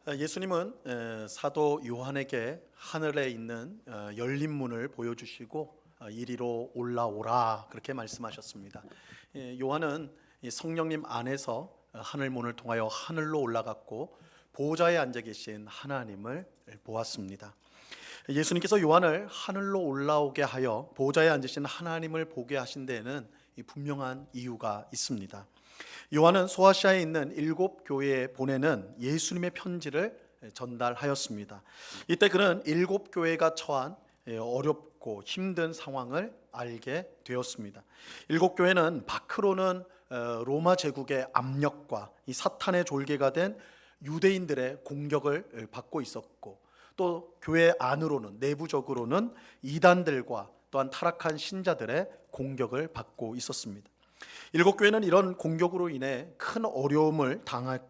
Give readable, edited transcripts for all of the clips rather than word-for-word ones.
예수님은 사도 요한에게 하늘에 있는 열린 문을 보여주시고 이리로 올라오라 그렇게 말씀하셨습니다. 요한은 이 성령님 안에서 하늘 문을 통하여 하늘로 올라갔고 보좌에 앉아 계신 하나님을 보았습니다. 예수님께서 요한을 하늘로 올라오게 하여 보좌에 앉으신 하나님을 보게 하신 데에는 분명한 이유가 있습니다. 요한은 소아시아에 있는 7교회에 보내는 예수님의 편지를 전달하였습니다. 이때 그는 7교회가 처한 어렵고 힘든 상황을 알게 되었습니다. 7교회는 밖으로는 로마 제국의 압력과 이 사탄의 졸개가 된 유대인들의 공격을 받고 있었고, 또 교회 안으로는 내부적으로는 이단들과 또한 타락한 신자들의 공격을 받고 있었습니다. 7교회는 이런 공격으로 인해 큰 어려움을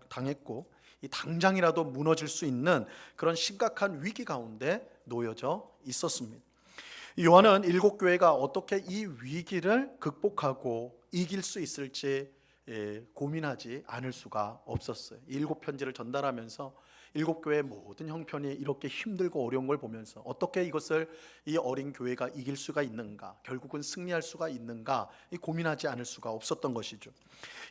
당했고 당장이라도 무너질 수 있는 그런 심각한 위기 가운데 놓여져 있었습니다. 요한은 7교회가 어떻게 이 위기를 극복하고 이길 수 있을지 고민하지 않을 수가 없었어요. 7편지를 전달하면서 7교회의 모든 형편이 이렇게 힘들고 어려운 걸 보면서 어떻게 이것을 이 어린 교회가 이길 수가 있는가, 결국은 승리할 수가 있는가 고민하지 않을 수가 없었던 것이죠.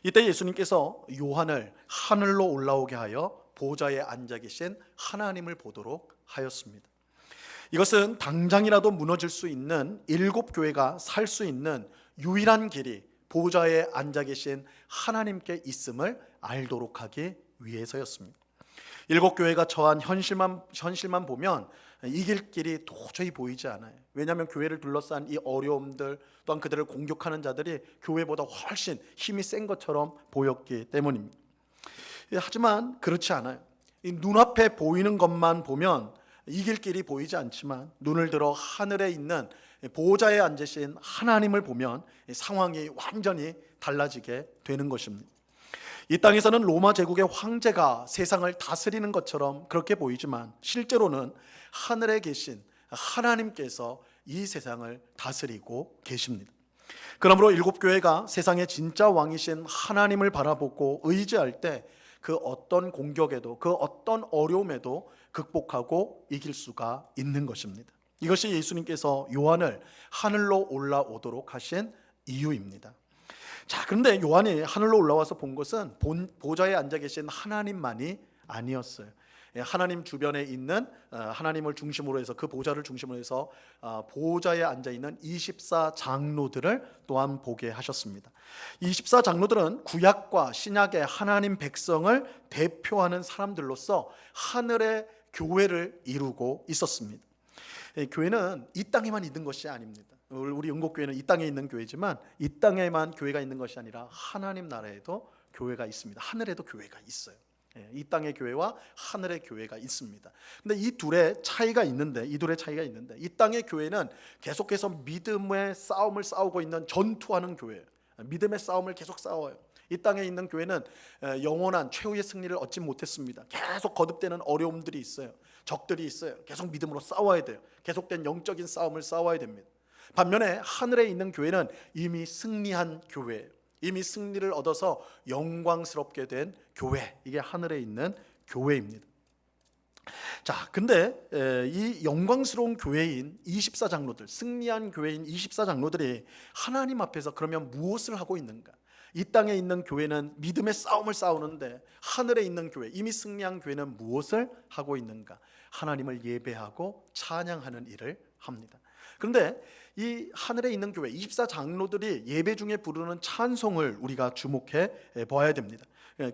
이때 예수님께서 요한을 하늘로 올라오게 하여 보좌에 앉아 계신 하나님을 보도록 하였습니다. 이것은 당장이라도 무너질 수 있는 7교회가 살 수 있는 유일한 길이 보좌에 앉아 계신 하나님께 있음을 알도록 하기 위해서였습니다. 7교회가 처한 현실만 보면 이길 길이 도저히 보이지 않아요. 왜냐하면 교회를 둘러싼 이 어려움들, 또한 그들을 공격하는 자들이 교회보다 훨씬 힘이 센 것처럼 보였기 때문입니다. 하지만 그렇지 않아요. 이 눈앞에 보이는 것만 보면 이길 길이 보이지 않지만 눈을 들어 하늘에 있는 보좌에 앉으신 하나님을 보면 상황이 완전히 달라지게 되는 것입니다. 이 땅에서는 로마 제국의 황제가 세상을 다스리는 것처럼 그렇게 보이지만 실제로는 하늘에 계신 하나님께서 이 세상을 다스리고 계십니다. 그러므로 7교회가 세상의 진짜 왕이신 하나님을 바라보고 의지할 때 그 어떤 공격에도 그 어떤 어려움에도 극복하고 이길 수가 있는 것입니다. 이것이 예수님께서 요한을 하늘로 올라오도록 하신 이유입니다. 자, 그런데 요한이 하늘로 올라와서 본 것은 보좌에 앉아 계신 하나님만이 아니었어요. 하나님 주변에 있는 하나님을 중심으로 해서 그 보좌를 중심으로 해서 보좌에 앉아 있는 24장로들을 또한 보게 하셨습니다. 24장로들은 구약과 신약의 하나님 백성을 대표하는 사람들로서 하늘의 교회를 이루고 있었습니다. 교회는 이 땅에만 있는 것이 아닙니다. 우리 영국교회는 이 땅에 있는 교회지만 이 땅에만 교회가 있는 것이 아니라 하나님 나라에도 교회가 있습니다. 하늘에도 교회가 있어요. 이 땅의 교회와 하늘의 교회가 있습니다. 근데 이 둘의 차이가 있는데 이 땅의 교회는 계속해서 믿음의 싸움을 싸우고 있는 전투하는 교회예요. 믿음의 싸움을 계속 싸워요. 이 땅에 있는 교회는 영원한 최후의 승리를 얻지 못했습니다. 계속 거듭되는 어려움들이 있어요. 적들이 있어요. 계속 믿음으로 싸워야 돼요. 계속된 영적인 싸움을 싸워야 됩니다. 반면에 하늘에 있는 교회는 이미 승리한 교회예요. 이미 승리를 얻어서 영광스럽게 된 교회, 이게 하늘에 있는 교회입니다. 자, 근데 이 영광스러운 교회인 24장로들, 승리한 교회인 24장로들이 하나님 앞에서 그러면 무엇을 하고 있는가? 이 땅에 있는 교회는 믿음의 싸움을 싸우는데 하늘에 있는 교회, 이미 승리한 교회는 무엇을 하고 있는가? 하나님을 예배하고 찬양하는 일을 합니다. 그런데 이 하늘에 있는 교회 24장로들이 예배 중에 부르는 찬송을 우리가 주목해 봐야 됩니다.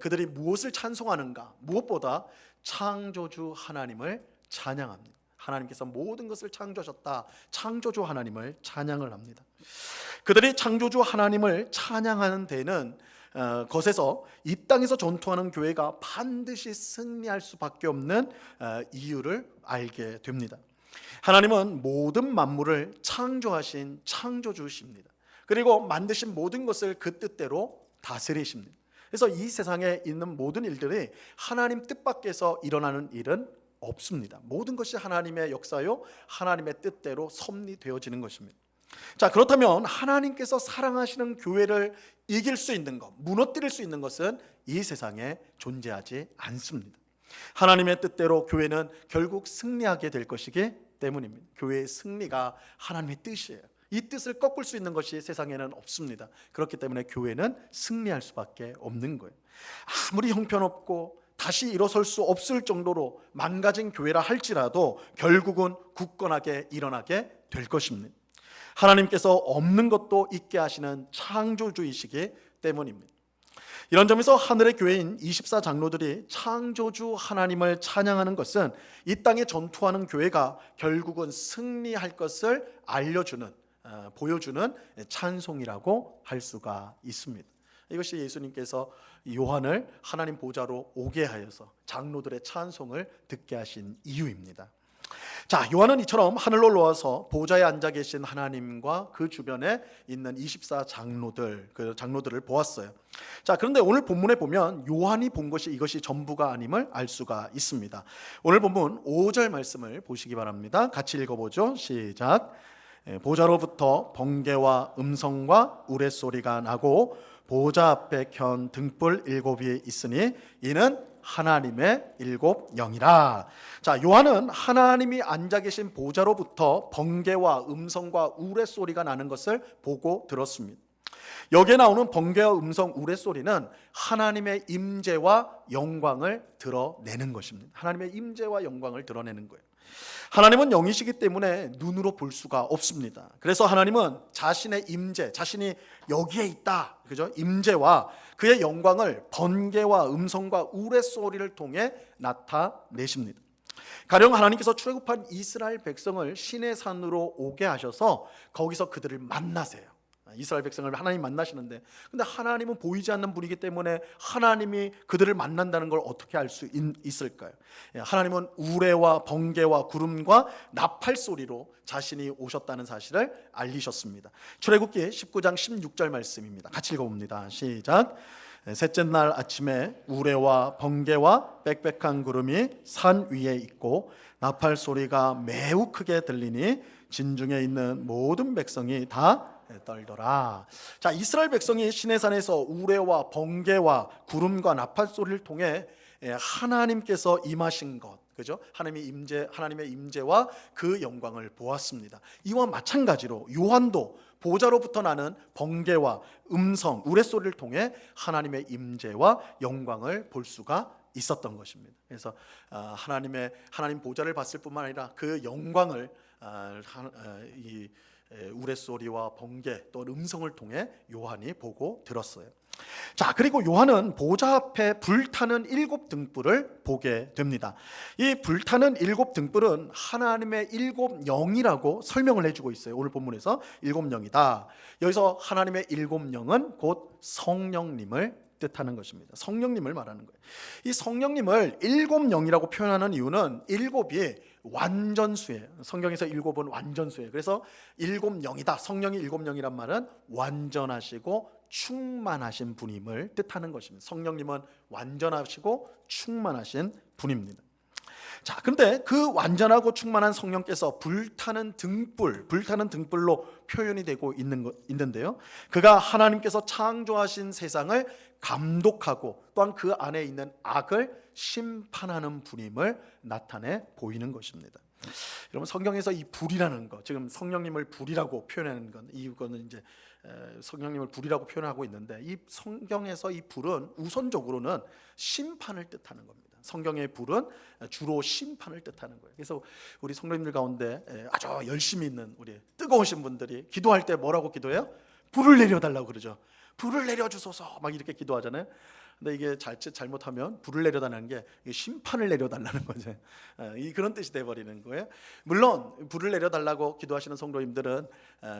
그들이 무엇을 찬송하는가? 무엇보다 창조주 하나님을 찬양합니다. 하나님께서 모든 것을 창조하셨다. 창조주 하나님을 찬양을 합니다. 그들이 창조주 하나님을 찬양하는 데는 것에서 이 땅에서 전투하는 교회가 반드시 승리할 수밖에 없는 이유를 알게 됩니다. 하나님은 모든 만물을 창조하신 창조주십니다. 그리고 만드신 모든 것을 그 뜻대로 다스리십니다. 그래서 이 세상에 있는 모든 일들이 하나님 뜻 밖에서 일어나는 일은 없습니다. 모든 것이 하나님의 역사요, 하나님의 뜻대로 섭리되어지는 것입니다. 자, 그렇다면 하나님께서 사랑하시는 교회를 이길 수 있는 것, 무너뜨릴 수 있는 것은 이 세상에 존재하지 않습니다. 하나님의 뜻대로 교회는 결국 승리하게 될 것이기 때문입니다. 교회의 승리가 하나님의 뜻이에요. 이 뜻을 꺾을 수 있는 것이 세상에는 없습니다. 그렇기 때문에 교회는 승리할 수밖에 없는 거예요. 아무리 형편없고 다시 일어설 수 없을 정도로 망가진 교회라 할지라도 결국은 굳건하게 일어나게 될 것입니다. 하나님께서 없는 것도 있게 하시는 창조주이시기 때문입니다. 이런 점에서 하늘의 교회인 24장로들이 창조주 하나님을 찬양하는 것은 이 땅에 전투하는 교회가 결국은 승리할 것을 알려주는, 보여주는 찬송이라고 할 수가 있습니다. 이것이 예수님께서 요한을 하나님 보좌로 오게 하여서 장로들의 찬송을 듣게 하신 이유입니다. 자, 요한은 이처럼 하늘로 올라와서 보좌에 앉아 계신 하나님과 그 주변에 있는 24장로들, 그 장로들을 보았어요. 자, 그런데 오늘 본문에 보면 요한이 본 것이 이것이 전부가 아님을 알 수가 있습니다. 오늘 본문 5절 말씀을 보시기 바랍니다. 같이 읽어보죠. 시작. 보좌로부터 번개와 음성과 우레소리가 나고 보좌 앞에 켠 등불 7이 있으니 이는 하나님의 7 영이라. 자, 요한은 하나님이 앉아 계신 보좌로부터 번개와 음성과 우레소리가 나는 것을 보고 들었습니다. 여기에 나오는 번개와 음성, 우레소리는 하나님의 임재와 영광을 드러내는 것입니다. 하나님의 임재와 영광을 드러내는 거예요. 하나님은 영이시기 때문에 눈으로 볼 수가 없습니다. 그래서 하나님은 자신의 임재, 자신이 여기에 있다, 그죠? 임재와 그의 영광을 번개와 음성과 우레소리를 통해 나타내십니다. 가령 하나님께서 출애굽한 이스라엘 백성을 시내 산으로 오게 하셔서 거기서 그들을 만나세요. 이스라엘 백성을 하나님 만나시는데, 근데 하나님은 보이지 않는 분이기 때문에 하나님이 그들을 만난다는 걸 어떻게 알 수 있을까요? 하나님은 우레와 번개와 구름과 나팔 소리로 자신이 오셨다는 사실을 알리셨습니다. 출애굽기 19장 16절 말씀입니다. 같이 읽어봅니다. 시작. 셋째 날 아침에 우레와 번개와 빽빽한 구름이 산 위에 있고 나팔 소리가 매우 크게 들리니 진중에 있는 모든 백성이 다 떨더라. 자, 이스라엘 백성이 시내산에서 우레와 번개와 구름과 나팔 소리를 통해 하나님께서 임하신 것, 그죠? 하나님의 임재와 그 영광을 보았습니다. 이와 마찬가지로 요한도 보좌로부터 나는 번개와 음성, 우레소리를 통해 하나님의 임재와 영광을 볼 수가 있었던 것입니다. 그래서 하나님 보좌를 봤을 뿐만 아니라 그 영광을 이 우레소리와 번개 또 음성을 통해 요한이 보고 들었어요. 자, 그리고 요한은 보좌 앞에 불타는 7 등불을 보게 됩니다. 이 불타는 7 등불은 하나님의 7 영이라고 설명을 해주고 있어요. 오늘 본문에서 7 영이다. 여기서 하나님의 7 영은 곧 성령님을 뜻하는 것입니다. 성령님을 말하는 거예요. 이 성령님을 7 영이라고 표현하는 이유는 7이 완전수예요. 성경에서 7은 완전수예요. 그래서 7 영이다. 성령이 7 영이란 말은 완전하시고 충만하신 분임을 뜻하는 것입니다. 성령님은 완전하시고 충만하신 분입니다. 자, 그런데 그 완전하고 충만한 성령께서 불타는 등불로 표현이 되고 있는데요. 그가 하나님께서 창조하신 세상을 감독하고 또한 그 안에 있는 악을 심판하는 분임을 나타내 보이는 것입니다. 여러분, 성경에서 이 불이라는 것, 지금 성령님을 불이라고 표현하는 건, 이거는 이제 성령님을 불이라고 표현하고 있는데, 이 성경에서 이 불은 우선적으로는 심판을 뜻하는 겁니다. 성경의 불은 주로 심판을 뜻하는 거예요. 그래서 우리 성도님들 가운데 아주 열심히 있는 우리 뜨거우신 분들이 기도할 때 뭐라고 기도해요? 불을 내려달라고 그러죠. 불을 내려주소서 막 이렇게 기도하잖아요. 근데 이게 잘못하면 불을 내려달라는 게 심판을 내려달라는 거죠. 그런 뜻이 돼버리는 거예요. 물론 불을 내려달라고 기도하시는 성도님들은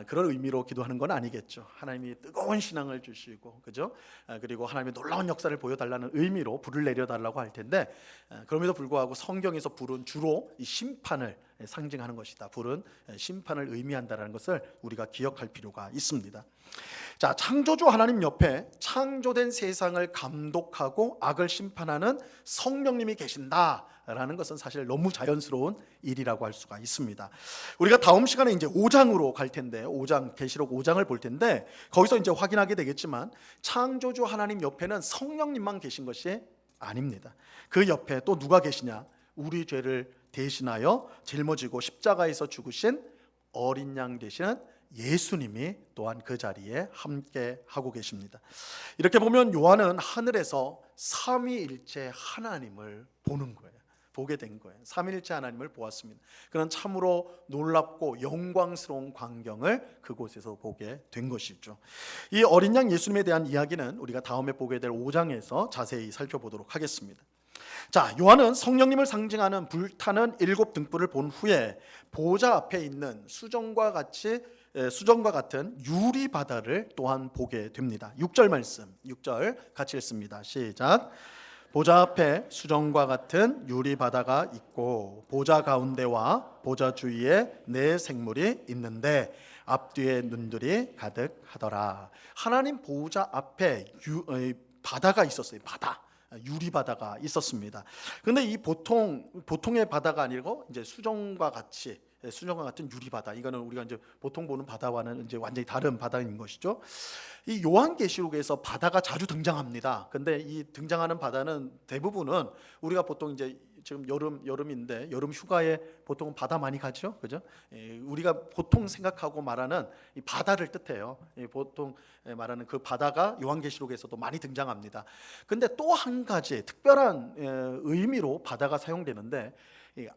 그런 의미로 기도하는 건 아니겠죠. 하나님이 뜨거운 신앙을 주시고, 그죠? 그리고 하나님의 놀라운 역사를 보여달라는 의미로 불을 내려달라고 할 텐데, 그럼에도 불구하고 성경에서 불은 주로 이 심판을 상징하는 것이다. 불은 심판을 의미한다는 것을 우리가 기억할 필요가 있습니다. 자, 창조주 하나님 옆에 창조된 세상을 감독하고 악을 심판하는 성령님이 계신다라는 것은 사실 너무 자연스러운 일이라고 할 수가 있습니다. 우리가 다음 시간에 이제 5장으로 갈 텐데, 5장 계시록 5장을 볼 텐데, 거기서 이제 확인하게 되겠지만 창조주 하나님 옆에는 성령님만 계신 것이 아닙니다. 그 옆에 또 누가 계시냐? 우리 죄를 대신하여 짊어지고 십자가에서 죽으신 어린 양 되시는 예수님이 또한 그 자리에 함께 하고 계십니다. 이렇게 보면 요한은 하늘에서 삼위일체 하나님을 보는 거예요. 보게 된 거예요. 삼위일체 하나님을 보았습니다. 그런 참으로 놀랍고 영광스러운 광경을 그곳에서 보게 된 것이죠. 이 어린 양 예수님에 대한 이야기는 우리가 다음에 보게 될 5장에서 자세히 살펴보도록 하겠습니다. 자, 요한은 성령님을 상징하는 불타는 7 등불을 본 후에 보좌 앞에 있는 수정과 같은 유리 바다를 또한 보게 됩니다. 6절 말씀, 6절 같이 읽습니다. 시작. 보좌 앞에 수정과 같은 유리 바다가 있고 보좌 가운데와 보좌 주위에 네 생물이 있는데 앞뒤에 눈들이 가득하더라. 하나님 보좌 앞에 바다가 있었어요. 바다. 유리 바다가 있었습니다. 그런데 이 보통의 바다가 아니고 이제 수정과 같은 유리 바다. 이거는 우리가 이제 보통 보는 바다와는 이제 완전히 다른 바다인 것이죠. 이 요한계시록에서 바다가 자주 등장합니다. 근데 이 등장하는 바다는 대부분은 우리가 보통 이제 지금 여름인데 여름 휴가에 보통 바다 많이 가죠, 그죠? 우리가 보통 생각하고 말하는 이 바다를 뜻해요. 보통 말하는 그 바다가 요한계시록에서도 많이 등장합니다. 근데 또 한 가지 특별한 의미로 바다가 사용되는데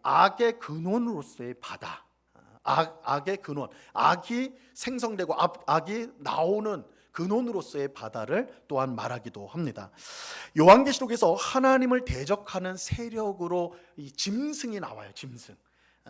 악의 근원으로서의 바다, 악의 근원, 악이 생성되고 악이 나오는 근원으로서의 바다를 또한 말하기도 합니다. 요한계시록에서 하나님을 대적하는 세력으로 이 짐승이 나와요. 짐승.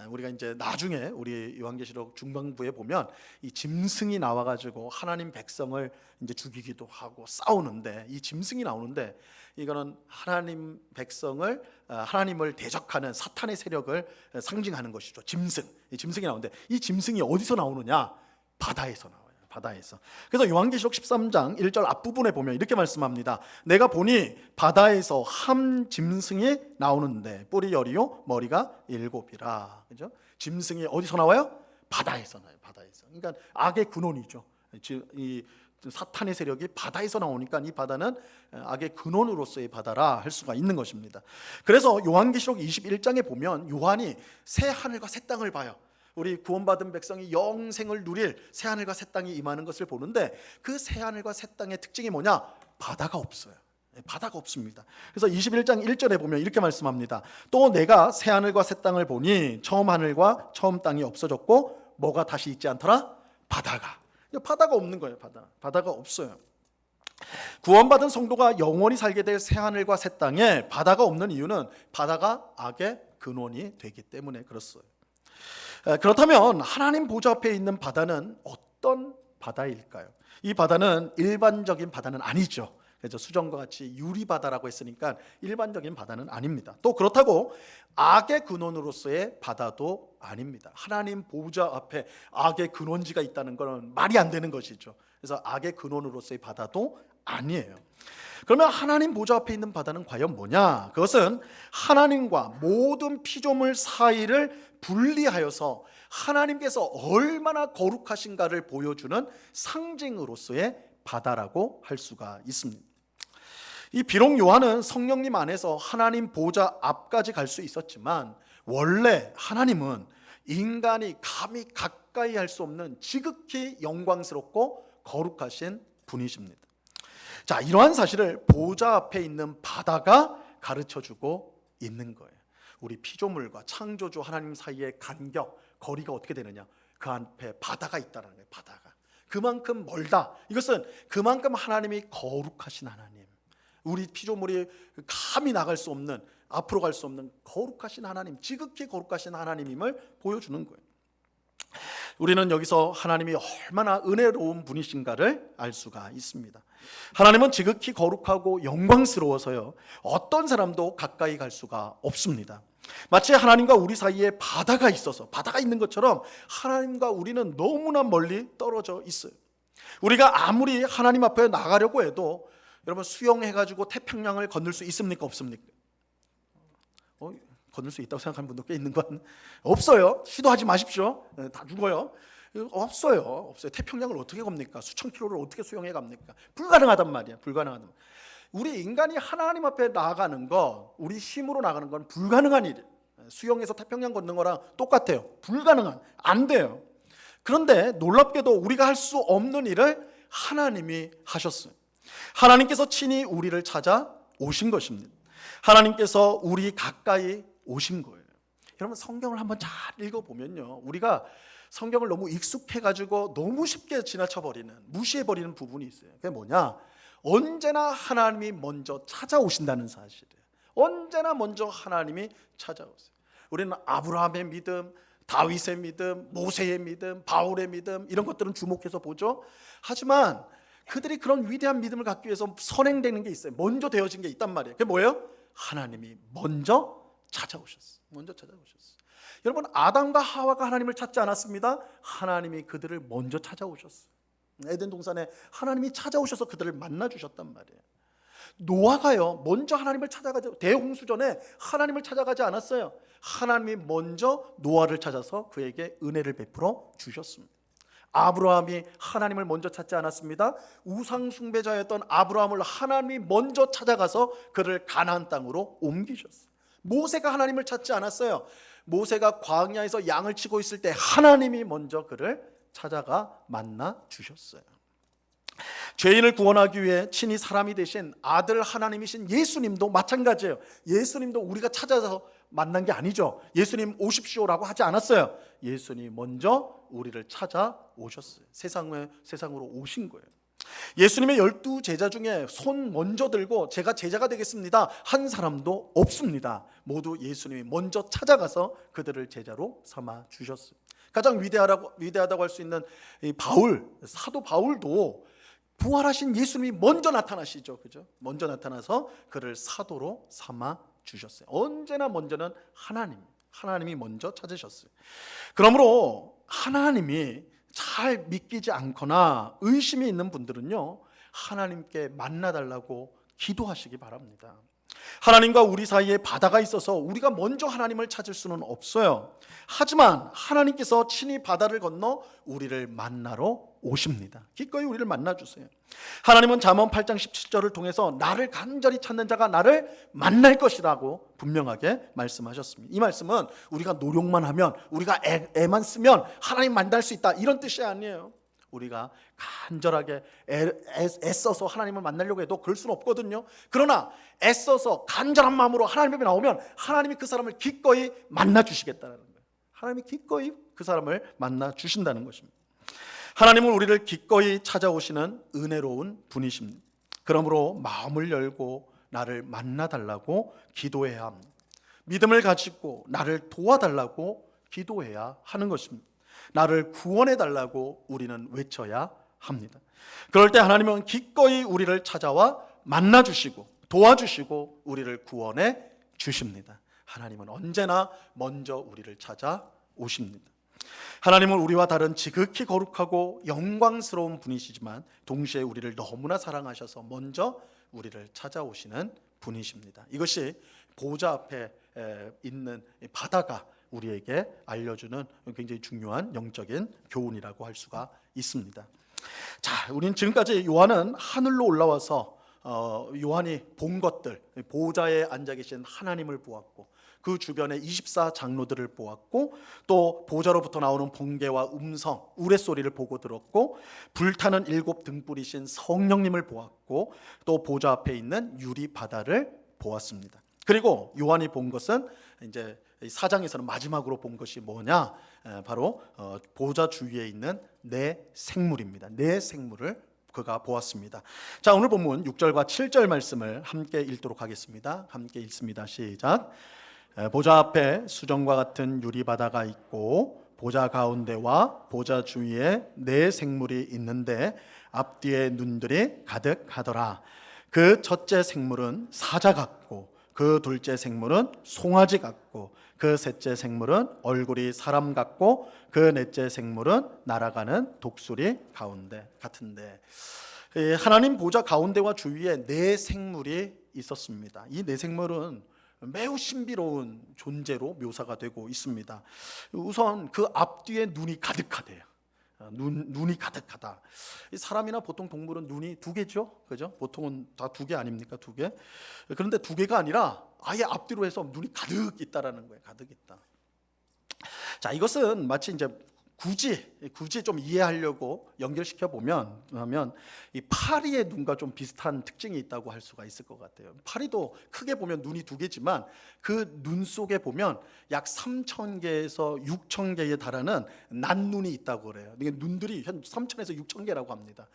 우리가 이제 나중에 우리 요한계시록 중반부에 보면 이 짐승이 나와가지고 하나님 백성을 이제 죽이기도 하고 싸우는데 이 짐승이 나오는데 이거는 하나님 백성을 하나님을 대적하는 사탄의 세력을 상징하는 것이죠. 짐승. 이 짐승이 나오는데 이 짐승이 어디서 나오느냐? 바다에서 나와요. 바다에서. 그래서 요한계시록 13장 1절 앞부분에 보면 이렇게 말씀합니다. 내가 보니 바다에서 한 짐승이 나오는데 뿔이 10이요 머리가 7이라. 그죠? 짐승이 어디서 나와요? 바다에서 나와요. 바다에서. 그러니까 악의 근원이죠. 이 사탄의 세력이 바다에서 나오니까 이 바다는 악의 근원으로서의 바다라 할 수가 있는 것입니다. 그래서 요한계시록 21장에 보면 요한이 새 하늘과 새 땅을 봐요. 우리 구원받은 백성이 영생을 누릴 새하늘과 새 땅이 임하는 것을 보는데 그 새하늘과 새 땅의 특징이 뭐냐? 바다가 없어요. 바다가 없습니다. 그래서 21장 1절에 보면 이렇게 말씀합니다. 또 내가 새하늘과 새 땅을 보니 처음 하늘과 처음 땅이 없어졌고 뭐가 다시 있지 않더라? 바다가 없는 거예요. 바다가 없어요. 구원받은 성도가 영원히 살게 될 새하늘과 새 땅에 바다가 없는 이유는 바다가 악의 근원이 되기 때문에 그렇어요. 그렇다면 하나님 보좌 앞에 있는 바다는 어떤 바다일까요? 이 바다는 일반적인 바다는 아니죠. 그래서 수정과 같이 유리 바다라고 했으니까 일반적인 바다는 아닙니다. 또 그렇다고 악의 근원으로서의 바다도 아닙니다. 하나님 보좌 앞에 악의 근원지가 있다는 것은 말이 안 되는 것이죠. 그래서 악의 근원으로서의 바다도 아니에요. 그러면 하나님 보좌 앞에 있는 바다는 과연 뭐냐? 그것은 하나님과 모든 피조물 사이를 분리하여서 하나님께서 얼마나 거룩하신가를 보여주는 상징으로서의 바다라고 할 수가 있습니다. 이 비록 요한은 성령님 안에서 하나님 보좌 앞까지 갈 수 있었지만 원래 하나님은 인간이 감히 가까이 할 수 없는 지극히 영광스럽고 거룩하신 분이십니다. 자, 이러한 사실을 보좌 앞에 있는 바다가 가르쳐주고 있는 거예요. 우리 피조물과 창조주 하나님 사이의 간격, 거리가 어떻게 되느냐? 그 앞에 바다가 있다는 거예요. 바다가 그만큼 멀다. 이것은 그만큼 하나님이 거룩하신 하나님, 우리 피조물이 감히 나갈 수 없는, 앞으로 갈 수 없는 거룩하신 하나님, 지극히 거룩하신 하나님임을 보여주는 거예요. 우리는 여기서 하나님이 얼마나 은혜로운 분이신가를 알 수가 있습니다. 하나님은 지극히 거룩하고 영광스러워서요, 어떤 사람도 가까이 갈 수가 없습니다. 마치 하나님과 우리 사이에 바다가 있어서, 바다가 있는 것처럼 하나님과 우리는 너무나 멀리 떨어져 있어요. 우리가 아무리 하나님 앞에 나가려고 해도 여러분 수영해가지고 태평양을 건널 수 있습니까? 없습니까? 건널 수 있다고 생각하는 분도 꽤 있는 건 없어요. 시도하지 마십시오. 다 죽어요. 없어요. 태평양을 어떻게 겁니까? 수천 킬로를 어떻게 수영해 갑니까? 불가능하단 말이야. 불가능하단 말이야. 우리 인간이 하나님 앞에 나아가는 건, 우리 힘으로 나가는 건 불가능한 일이에요. 수영에서 태평양 걷는 거랑 똑같아요. 불가능한, 안 돼요. 그런데 놀랍게도 우리가 할 수 없는 일을 하나님이 하셨어요. 하나님께서 친히 우리를 찾아 오신 것입니다. 하나님께서 우리 가까이 오신 거예요. 여러분, 성경을 한번 잘 읽어보면요, 우리가 성경을 너무 익숙해가지고 너무 쉽게 지나쳐버리는, 무시해버리는 부분이 있어요. 그게 뭐냐? 언제나 하나님이 먼저 찾아오신다는 사실이에요. 언제나 먼저 하나님이 찾아오세요. 우리는 아브라함의 믿음, 다윗의 믿음, 모세의 믿음, 바울의 믿음, 이런 것들은 주목해서 보죠. 하지만 그들이 그런 위대한 믿음을 갖기 위해서 선행되는 게 있어요. 먼저 되어진 게 있단 말이에요. 그게 뭐예요? 하나님이 먼저 찾아오셨어요. 먼저 찾아오셨어요. 여러분, 아담과 하와가 하나님을 찾지 않았습니다. 하나님이 그들을 먼저 찾아오셨어요. 에덴 동산에 하나님이 찾아오셔서 그들을 만나 주셨단 말이에요. 노아가요, 먼저 하나님을 찾아가지, 대홍수 전에 하나님을 찾아가지 않았어요. 하나님이 먼저 노아를 찾아서 그에게 은혜를 베풀어 주셨습니다. 아브라함이 하나님을 먼저 찾지 않았습니다. 우상 숭배자였던 아브라함을 하나님이 먼저 찾아가서 그를 가나안 땅으로 옮기셨어요. 모세가 하나님을 찾지 않았어요. 모세가 광야에서 양을 치고 있을 때 하나님이 먼저 그를 찾아가 만나 주셨어요. 죄인을 구원하기 위해 친히 사람이 되신 아들 하나님이신 예수님도 마찬가지예요. 예수님도 우리가 찾아서 만난 게 아니죠. 예수님 오십시오라고 하지 않았어요. 예수님 먼저 우리를 찾아오셨어요. 세상으로 오신 거예요. 예수님의 12 제자 중에 손 먼저 들고 제가 제자가 되겠습니다 한 사람도 없습니다. 모두 예수님이 먼저 찾아가서 그들을 제자로 삼아 주셨어요. 가장 위대하다고 할 수 있는 이 바울, 사도 바울도 부활하신 예수님이 먼저 나타나시죠. 그죠? 먼저 나타나서 그를 사도로 삼아 주셨어요. 언제나 먼저는 하나님이 먼저 찾으셨어요. 그러므로 하나님이 잘 믿기지 않거나 의심이 있는 분들은요, 하나님께 만나달라고 기도하시기 바랍니다. 하나님과 우리 사이에 바다가 있어서 우리가 먼저 하나님을 찾을 수는 없어요. 하지만 하나님께서 친히 바다를 건너 우리를 만나러 오십니다. 기꺼이 우리를 만나주세요. 하나님은 잠언 8장 17절을 통해서 나를 간절히 찾는 자가 나를 만날 것이라고 분명하게 말씀하셨습니다. 이 말씀은 우리가 노력만 하면, 우리가 애만 쓰면 하나님 만날 수 있다, 이런 뜻이 아니에요. 우리가 간절하게 애써서 하나님을 만나려고 해도 그럴 수는 없거든요. 그러나 애써서 간절한 마음으로 하나님 앞에 나오면 하나님이 그 사람을 기꺼이 만나 주시겠다는 거예요. 하나님이 기꺼이 그 사람을 만나 주신다는 것입니다. 하나님은 우리를 기꺼이 찾아오시는 은혜로운 분이십니다. 그러므로 마음을 열고 나를 만나달라고 기도해야 합니다. 믿음을 가지고 나를 도와달라고 기도해야 하는 것입니다. 나를 구원해달라고 우리는 외쳐야 합니다. 그럴 때 하나님은 기꺼이 우리를 찾아와 만나주시고 도와주시고 우리를 구원해 주십니다. 하나님은 언제나 먼저 우리를 찾아오십니다. 하나님은 우리와 다른 지극히 거룩하고 영광스러운 분이시지만 동시에 우리를 너무나 사랑하셔서 먼저 우리를 찾아오시는 분이십니다. 이것이 보좌 앞에 있는 바다가 우리에게 알려주는 굉장히 중요한 영적인 교훈이라고 할 수가 있습니다. 자, 우리는 지금까지 요한은 하늘로 올라와서 요한이 본 것들, 보좌에 앉아 계신 하나님을 보았고 그 주변에 24장로들을 보았고 또 보좌로부터 나오는 번개와 음성, 우레소리를 보고 들었고 불타는 7 등불이신 성령님을 보았고 또 보좌 앞에 있는 유리 바다를 보았습니다. 그리고 요한이 본 것은 이제 4장에서는 마지막으로 본 것이 뭐냐? 바로 보좌 주위에 있는 네 생물입니다. 네 생물을 그가 보았습니다. 자, 오늘 본문 6절과 7절 말씀을 함께 읽도록 하겠습니다. 함께 읽습니다. 시작. 보좌 앞에 수정과 같은 유리바다가 있고 보좌 가운데와 보좌 주위에 네 생물이 있는데 앞뒤에 눈들이 가득하더라. 그 첫째 생물은 사자 같고 그 둘째 생물은 송아지 같고 그 셋째 생물은 얼굴이 사람 같고 그 넷째 생물은 날아가는 독수리 가운데 같은데, 하나님 보좌 가운데와 주위에 네 생물이 있었습니다. 이 네 생물은 매우 신비로운 존재로 묘사가 되고 있습니다. 우선 그 앞뒤에 눈이 가득하대요. 눈이 가득하다. 이 사람이나 보통 동물은 눈이 두 개죠, 그죠? 보통은 다 두 개 아닙니까, 두 개? 그런데 두 개가 아니라 아예 앞뒤로 해서 눈이 가득 있다라는 거예요, 가득 있다. 자, 이것은 마치 이제 굳이 좀 이해하려고 연결시켜 보면 이 파리의 눈과 좀 비슷한 특징이 있다고 할 수가 있을 것 같아요. 파리도 크게 보면 눈이 두 개지만 그 눈 속에 보면 약 3,000개에서 6,000개에 달하는 난눈이 있다고 그래요. 이게 눈들이 한 3,000에서 6,000개라고 합니다.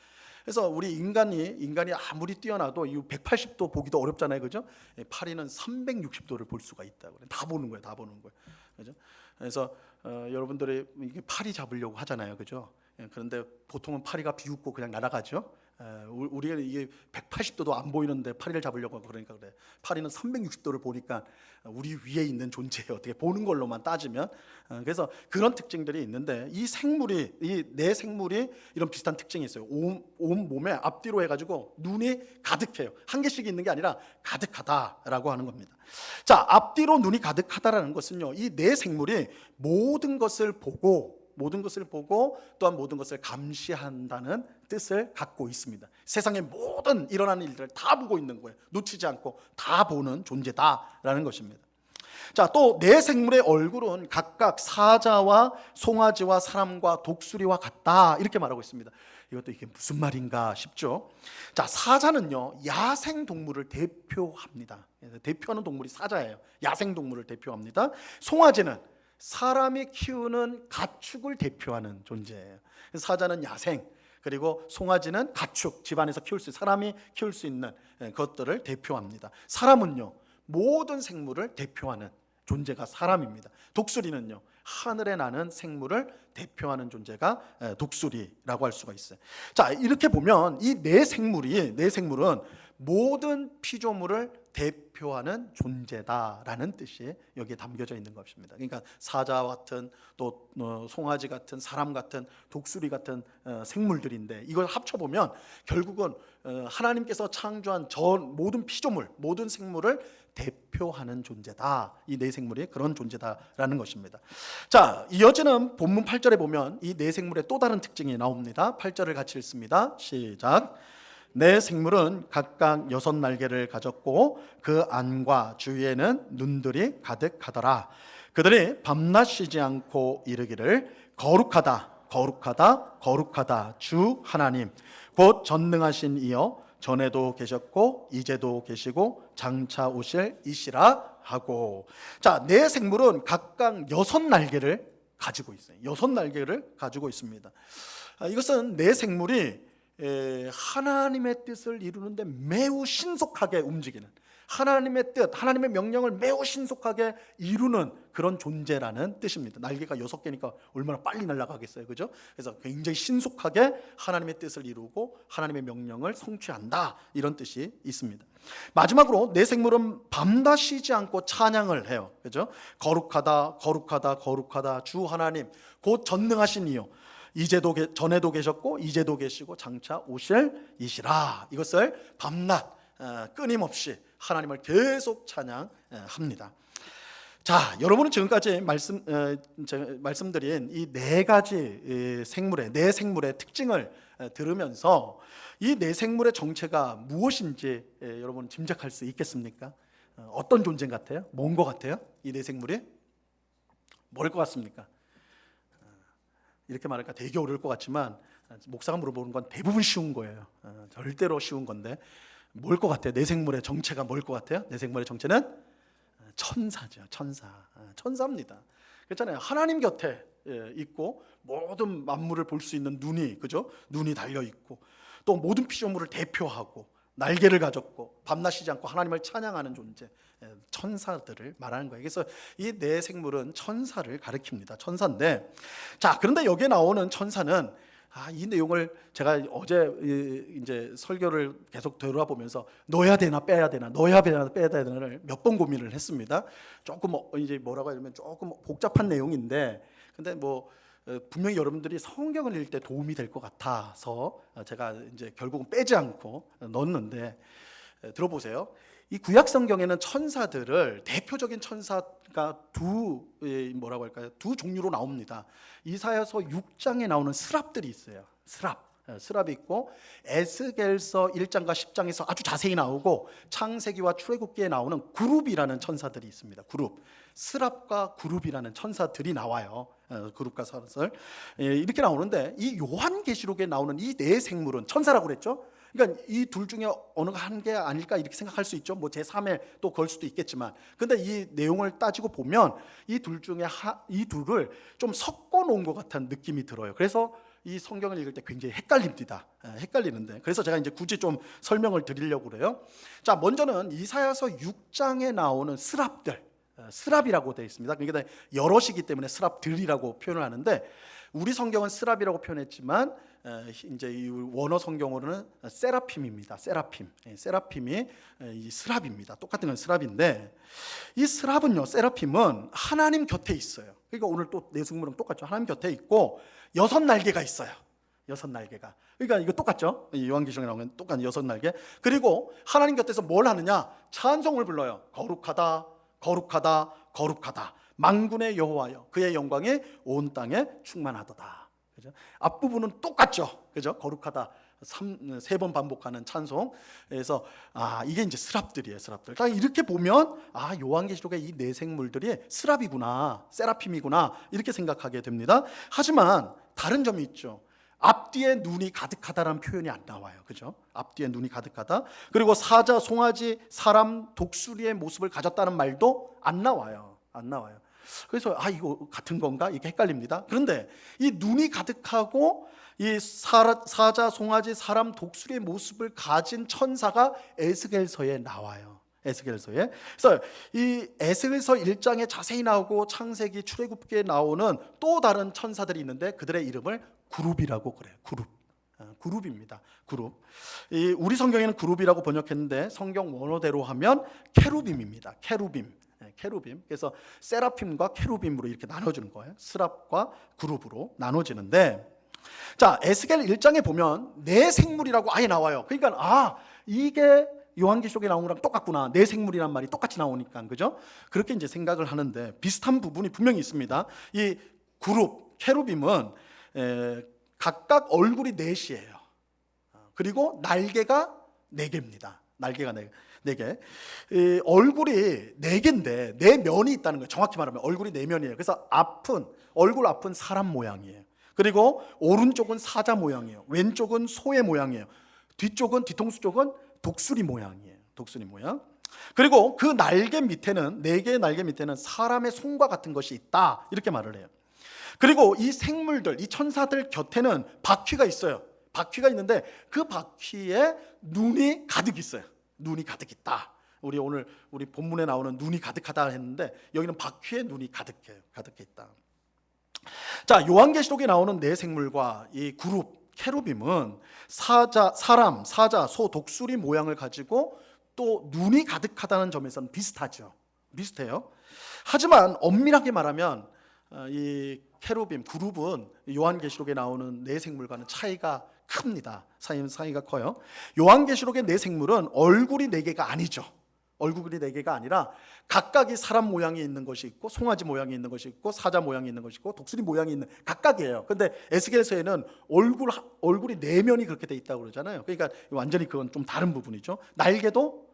그래서 우리 인간이 아무리 뛰어나도 이 180도 보기도 어렵잖아요, 그죠? 파리는 360도를 볼 수가 있다고 그래요. 다 보는 거예요, 다 보는 거예요, 그죠? 그래서 여러분들이 이게 파리 잡으려고 하잖아요, 그죠? 그런데 보통은 파리가 비웃고 그냥 날아가죠. 우리가 이게 180도도 안 보이는데 파리를 잡으려고 하고 그러니까 그래. 파리는 360도를 보니까 우리 위에 있는 존재예요. 어떻게 보는 걸로만 따지면. 그래서 그런 특징들이 있는데 이 내 생물이 이런 비슷한 특징이 있어요. 온 몸에 앞뒤로 해가지고 눈이 가득해요. 한 개씩 있는 게 아니라 가득하다라고 하는 겁니다. 자, 앞뒤로 눈이 가득하다라는 것은요, 이 내 생물이 모든 것을 보고 또한 모든 것을 감시한다는 뜻을 갖고 있습니다. 세상의 모든 일어나는 일들을 다 보고 있는 거예요. 놓치지 않고 다 보는 존재다라는 것입니다. 자, 또 내 생물의 얼굴은 각각 사자와 송아지와 사람과 독수리와 같다, 이렇게 말하고 있습니다. 이것도 이게 무슨 말인가 싶죠. 자, 사자는요, 야생 동물을 대표합니다. 대표하는 동물이 사자예요. 야생 동물을 대표합니다. 송아지는 사람이 키우는 가축을 대표하는 존재예요. 사자는 야생, 그리고 송아지는 가축, 집안에서 사람이 키울 수 있는 것들을 대표합니다. 사람은요, 모든 생물을 대표하는 존재가 사람입니다. 독수리는요, 하늘에 나는 생물을 대표하는 존재가 독수리라고 할 수가 있어요. 자, 이렇게 보면 이 내 생물은 모든 피조물을 대표하는 존재다라는 뜻이 여기에 담겨져 있는 것입니다. 그러니까 사자와 같은, 또 송아지 같은, 사람 같은, 독수리 같은 생물들인데, 이걸 합쳐보면 결국은 하나님께서 창조한 모든 피조물, 모든 생물을 대표하는 존재다. 이 내 생물이 그런 존재다라는 것입니다. 자, 이어지는 본문 8절에 보면 이 내 생물의 또 다른 특징이 나옵니다. 8절을 같이 읽습니다. 시작. 내 생물은 각각 6날개를 가졌고 그 안과 주위에는 눈들이 가득하더라. 그들이 밤낮 쉬지 않고 이르기를 거룩하다, 거룩하다, 거룩하다 주 하나님 곧 전능하신 이여, 전에도 계셨고 이제도 계시고 장차 오실 이시라 하고. 자, 내 생물은 각각 6날개를 가지고 있어요. 6날개를 가지고 있습니다. 이것은 내 생물이 하나님의 뜻을 이루는데 매우 신속하게 움직이는, 하나님의 뜻, 하나님의 명령을 매우 신속하게 이루는 그런 존재라는 뜻입니다. 날개가 6개니까 얼마나 빨리 날아가겠어요, 그죠? 그래서 굉장히 신속하게 하나님의 뜻을 이루고 하나님의 명령을 성취한다, 이런 뜻이 있습니다. 마지막으로 내 생물은 밤낮 쉬지 않고 찬양을 해요, 그죠? 거룩하다, 거룩하다, 거룩하다 주 하나님 곧 전능하신 이요, 전에도 계셨고 이제도 계시고 장차 오실 이시라. 이것을 밤낮 끊임없이 하나님을 계속 찬양합니다. 자, 여러분은 지금까지 말씀드린 이 네 가지 내 생물의 특징을 들으면서 이 내 생물의 정체가 무엇인지 여러분 짐작할 수 있겠습니까? 어떤 존재 같아요? 뭔 것 같아요? 이 내 생물이 뭘 것 같습니까? 이렇게 말하니까 되게 어려울 것 같지만 목사가 물어보는 건 대부분 쉬운 거예요. 절대로 쉬운 건데 뭘 것 같아요? 내 생물의 정체가 뭘 것 같아요? 내 생물의 정체는 천사죠. 천사입니다. 그렇잖아요. 하나님 곁에 있고 모든 만물을 볼 수 있는 눈이, 그죠? 눈이 달려 있고 또 모든 피조물을 대표하고 날개를 가졌고 밤낮 쉬지 않고 하나님을 찬양하는 존재, 천사들을 말하는 거예요. 그래서 이 내 생물은 천사를 가리킵니다. 천사인데, 자, 그런데 여기에 나오는 천사는 이 내용을 제가 어제 이제 설교를 계속 되돌아보면서 넣어야 되나 빼야 되나, 넣어야 되나 빼야 되나를 몇 번 고민을 했습니다. 조금 이제 뭐라고 하냐면 조금 복잡한 내용인데, 근데 분명히 여러분들이 성경을 읽을 때 도움이 될 것 같아서 제가 이제 결국은 빼지 않고 넣었는데, 들어보세요. 이 구약 성경에는 천사들을, 대표적인 천사 스랍가 뭐라고 할까요? 두 종류로 나옵니다. 이사야서 6장에 나오는 스랍들이 있어요. 스랍이 있고, 에스겔서 1장과 10장에서 아주 자세히 나오고, 창세기와 출애굽기에 나오는 그룹이라는 천사들이 있습니다. 스랍과 그룹이라는 천사들이 나와요. 그룹과 사슬 이렇게 나오는데, 이 요한계시록에 나오는 이 네 생물은 천사라고 그랬죠. 그러니까 이 둘 중에 어느 한 개 아닐까 이렇게 생각할 수 있죠. 뭐 제3의 또 걸 수도 있겠지만, 근데 이 내용을 따지고 보면 이 둘 중에 이 둘을 좀 섞어 놓은 것 같은 느낌이 들어요. 그래서 이 성경을 읽을 때 굉장히 헷갈리는데, 그래서 제가 이제 굳이 좀 설명을 드리려고 그래요. 자, 먼저는 이사야서 6장에 나오는 스랍이라고 되어 있습니다. 그러니까 여럿이기 때문에 스랍들이라고 표현을 하는데, 우리 성경은 스랍이라고 표현했지만 이제 이 원어 성경으로는 세라핌입니다. 세라핌이 이 스랍입니다. 똑같은 건 스랍인데, 이 스랍은요, 세라핌은 하나님 곁에 있어요. 그러니까 오늘 또 내숭물은 똑같죠. 하나님 곁에 있고 6날개가 있어요. 6날개가. 그러니까 이거 똑같죠. 요한계시록에 나오는 똑같은 6날개. 그리고 하나님 곁에서 뭘 하느냐? 찬송을 불러요. 거룩하다, 거룩하다, 거룩하다. 만군의 여호와여, 그의 영광이 온 땅에 충만하도다. 그죠? 앞부분은 똑같죠. 그죠? 거룩하다. 3번 반복하는 찬송. 그래서 이게 이제 스랍들이에요. 스랍들. 이렇게 보면 요한계시록의 이 네 생물들이 스랍이구나, 세라핌이구나 이렇게 생각하게 됩니다. 하지만 다른 점이 있죠. 앞뒤에 눈이 가득하다라는 표현이 안 나와요. 그죠? 앞뒤에 눈이 가득하다. 그리고 사자, 송아지, 사람, 독수리의 모습을 가졌다는 말도 안 나와요. 그래서 이거 같은 건가? 이게 헷갈립니다. 그런데 이 눈이 가득하고 이 사자, 송아지, 사람, 독수리의 모습을 가진 천사가 에스겔서에 나와요. 에스겔서에. 그래서 이 에스겔서 1장에 자세히 나오고 창세기, 출애굽기에 나오는 또 다른 천사들이 있는데, 그들의 이름을 그룹이라고 그래요. 그룹입니다. 그룹. 우리 성경에는 그룹이라고 번역했는데, 성경 원어대로 하면 케루빔입니다. 케루빔. 그래서 세라핌과 케루빔으로 이렇게 나눠지는 거예요. 스랍과 그룹으로 나눠지는데, 자, 에스겔 1장에 보면 네 생물이라고 아예 나와요. 그러니까 이게 요한계시록에 나온 거랑 똑같구나. 네 생물이란 말이 똑같이 나오니까, 그죠? 그렇게 이제 생각을 하는데, 비슷한 부분이 분명히 있습니다. 이 그룹, 케루빔은 각각 얼굴이 넷이에요. 그리고 날개가 4개입니다. 날개가 4개. 얼굴이 4개인데 네 면이 있다는 거예요. 정확히 말하면 얼굴이 4면이에요. 그래서 얼굴 앞은 사람 모양이에요. 그리고 오른쪽은 사자 모양이에요. 왼쪽은 소의 모양이에요. 뒤통수 쪽은 독수리 모양이에요. 독수리 모양. 그리고 그 날개 밑에는, 4개의 날개 밑에는 사람의 손과 같은 것이 있다, 이렇게 말을 해요. 그리고 이 생물들, 이 천사들 곁에는 바퀴가 있어요. 바퀴가 있는데 그 바퀴에 눈이 가득 있어요. 눈이 가득 있다. 오늘 우리 본문에 나오는 눈이 가득하다 했는데, 여기는 바퀴에 눈이 가득해 있다. 자, 요한계시록에 나오는 네 생물과 이 그룹 케루빔은 사람, 사자, 소, 독수리 모양을 가지고 또 눈이 가득하다는 점에서는 비슷해요. 하지만 엄밀하게 말하면 이 케루빔, 그룹은 요한계시록에 나오는 네 생물과는 차이가 큽니다. 차이가 커요. 요한계시록의 네 생물은 얼굴이 4개가 아니죠. 얼굴이 4개가 아니라 각각이 사람 모양이 있는 것이 있고, 송아지 모양이 있는 것이 있고, 사자 모양이 있는 것이 있고, 독수리 모양이 있는, 각각이에요. 근데 에스겔서에는 얼굴이 4면이 그렇게 돼 있다고 그러잖아요. 그러니까 완전히 그건 좀 다른 부분이죠. 날개도